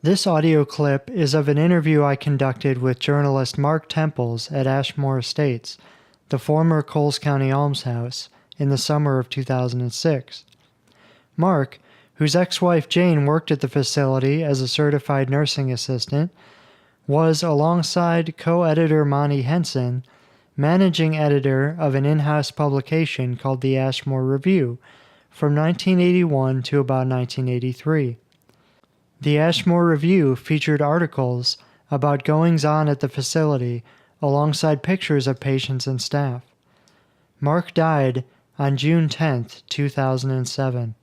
This audio clip is of an interview I conducted with journalist Mark Temples at Ashmore Estates, the former Coles County almshouse, in the summer of 2006. Mark, whose ex-wife Jane worked at the facility as a certified nursing assistant, was, alongside co-editor Monte Henson, managing editor of an in-house publication called the Ashmore Review from 1981 to about 1983. The Ashmore Review featured articles about goings-on at the facility alongside pictures of patients and staff. Mark died on June 10, 2007.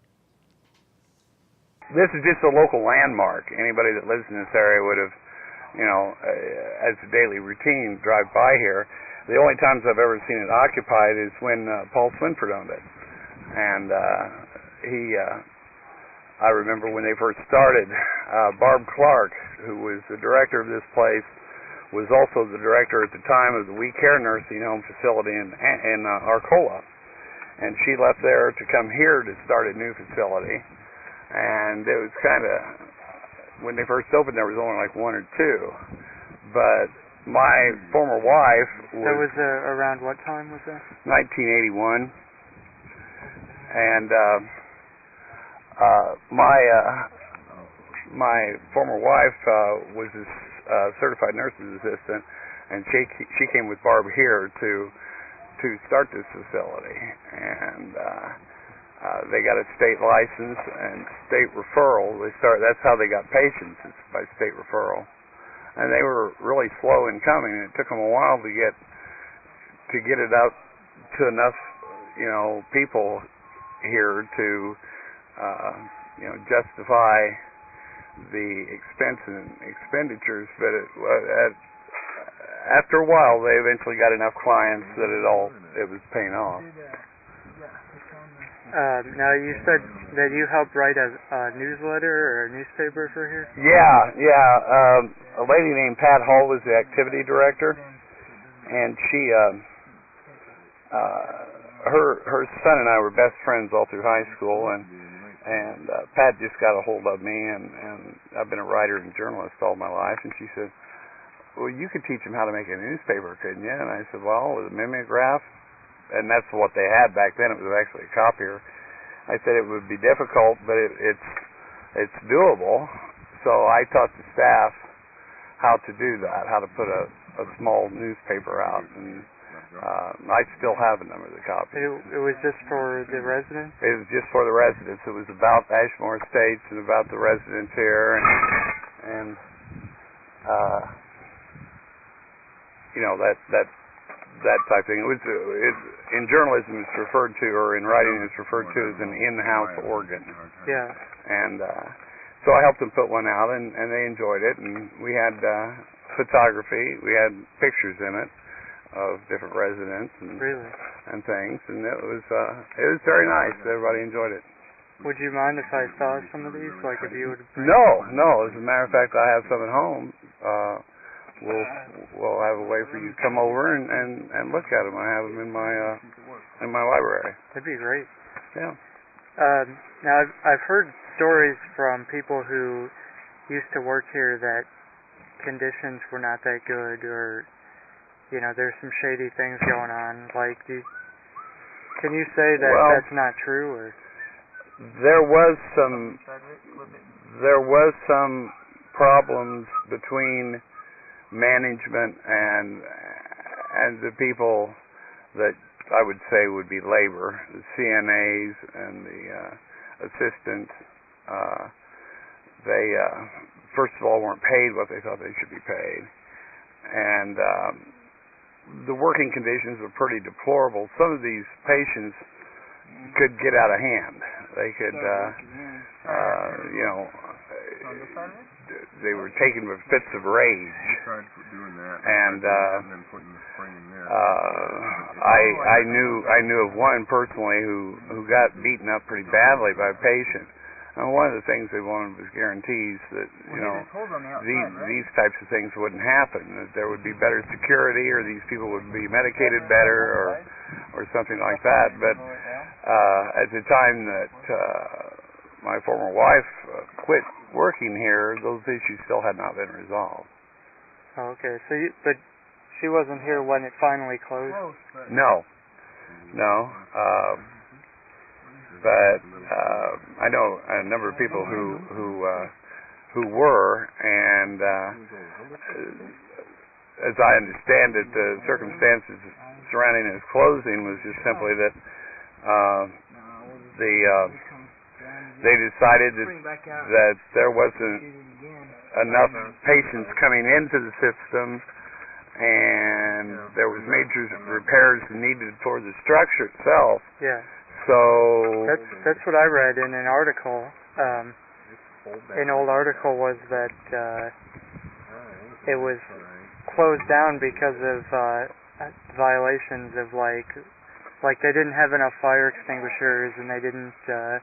This is just a local landmark. Anybody that lives in this area would have, as a daily routine, drive by here. The only times I've ever seen it occupied is when Paul Swinford owned it. And I remember when they first started, Barb Clark, who was the director of this place, was also the director at the time of the We Care nursing home facility in Arcola. And she left there to come here to start a new facility. And it was kind of, when they first opened, there was only like one or two. But my former wife was... That was around what time was that? 1981. And my former wife was a certified nurse's assistant, and she came with Barb here to start this facility. And they got a state license and state referral. That's how they got patients, is by state referral. And they were really slow in coming. It took them a while to get it out to enough, people here to, justify the expense and expenditures. But after a while, they eventually got enough clients that it was paying off. Now, you said that you helped write a newsletter or a newspaper for here? Yeah. A lady named Pat Hall was the activity director, and she, her son and I were best friends all through high school, and Pat just got a hold of me, and I've been a writer and journalist all my life, and she said, well, you could teach him how to make a newspaper, couldn't you? And I said, well, with a mimeograph. And that's what they had back then. It was actually a copier. I said it would be difficult, but it's doable. So I taught the staff how to do that, how to put a small newspaper out. And I still have a number of the copies. It was just for the residents? It was just for the residents. It was about Ashmore Estates and about the residents here, and that type of thing. In journalism, it's referred to, or in writing, it's referred to as an in-house organ. Yeah. And so I helped them put one out, and they enjoyed it. And we had photography. We had pictures in it of different residents and things, and it was very nice. Everybody enjoyed it. Would you mind if I saw some of these? Like if you would? No. As a matter of fact, I have some at home. We'll have a way for you to come over and look at them. I have them in my library. That'd be great. Yeah. Now I've heard stories from people who used to work here that conditions were not that good, or there's some shady things going on. Like, can you say that that's not true? Or there was some problems between management and the people that I would say would be labor, the CNAs and the assistants. They first of all weren't paid what they thought they should be paid, and the working conditions were pretty deplorable. Some of these patients could get out of hand. They could, they were taken with fits of rage. And I knew of one personally who got beaten up pretty badly by a patient. And one of the things they wanted was guarantees that these types of things wouldn't happen, that there would be better security, or these people would be medicated better, or something like that. But at the time that my former wife quit working here, those issues still had not been resolved. Oh, okay. So, but she wasn't here when it finally closed? No. But I know a number of people who were, and as I understand it, the circumstances surrounding its closing was just simply that they decided that there wasn't enough patients coming into the system, and there was major repairs needed for the structure itself. Yeah. So that's what I read in an article. An old article was that it was closed down because of violations of like they didn't have enough fire extinguishers, and they didn't have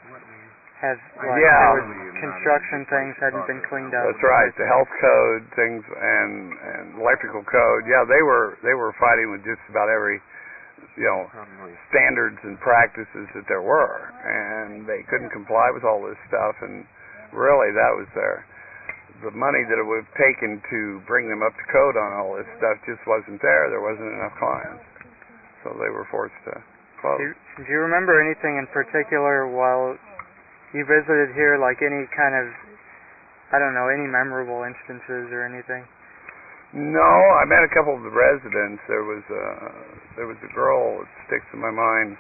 there was construction things hadn't been cleaned up. That's right. The health code things and electrical code. Yeah, they were fighting with just about every standards and practices that there were, and they couldn't comply with all this stuff. And really, that was the money that it would have taken to bring them up to code on all this stuff just wasn't there. There wasn't enough clients, so they were forced to close. Do you remember anything in particular while you visited here, like any kind of, I don't know, any memorable instances or anything? No, I met a couple of the residents. There was a girl that sticks in my mind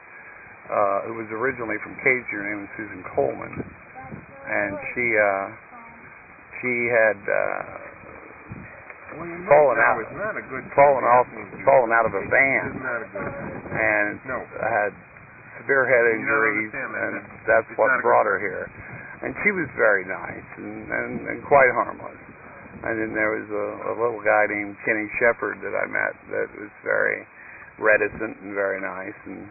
who was originally from Cajun. Her name was Susan Coleman, and she had fallen out of a van and had severe head injuries, and that's what brought her here. And she was very nice and quite harmless. And then there was a little guy named Kenny Shepard that I met that was very reticent and very nice. And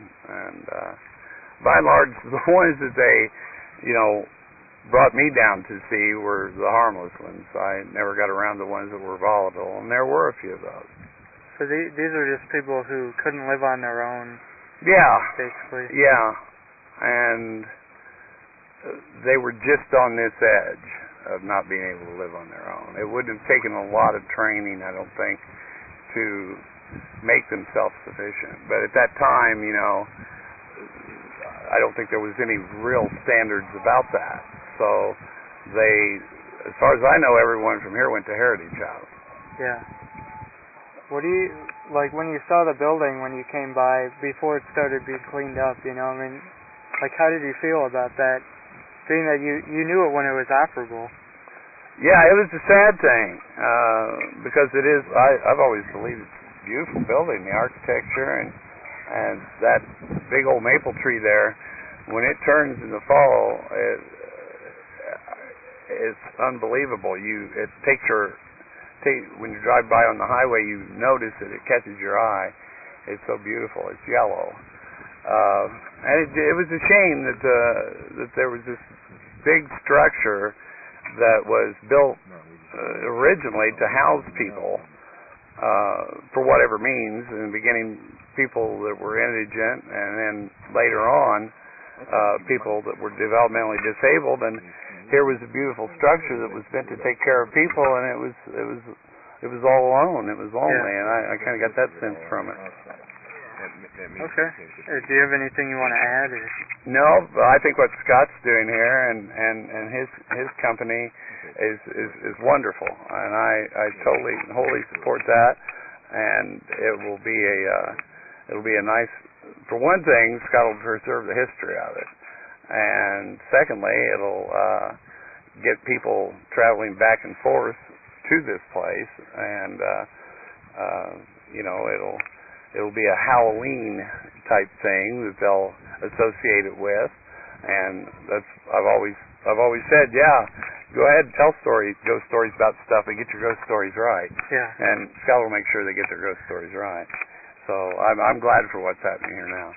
by and large, the ones that they, brought me down to see were the harmless ones. I never got around to the ones that were volatile, and there were a few of those. So these are just people who couldn't live on their own. Yeah. Basically. Yeah. And they were just on this edge of not being able to live on their own. It wouldn't have taken a lot of training, I don't think, to make them self-sufficient. But at that time, I don't think there was any real standards about that. So they, as far as I know, everyone from here went to Heritage House. Yeah. What do you, like when you saw the building when you came by, before it started being cleaned up, how did you feel about that? Being that you knew it when it was operable. Yeah, it was a sad thing, because it is, I've always believed it's a beautiful building, the architecture, and that big old maple tree there, when it turns in the fall, it's unbelievable. It takes when you drive by on the highway, you notice that it catches your eye. It's so beautiful. It's yellow. And it was a shame that there was this big structure that was built originally to house people for whatever means. In the beginning, people that were indigent, and then later on, people that were developmentally disabled. And here was a beautiful structure that was meant to take care of people, and it was all alone. It was lonely, and I kind of got that sense from it. Okay. Do you have anything you want to add? Or? No, I think what Scott's doing here and his company is wonderful, and I wholly support that. And it'll be a nice. For one thing, Scott will preserve the history of it, and secondly, it'll get people traveling back and forth to this place, and it'll be a Halloween type thing that they'll associate it with, and I've always said, go ahead and tell ghost stories about stuff, and get your ghost stories right. Yeah. And Scott will make sure they get their ghost stories right. So I'm glad for what's happening here now.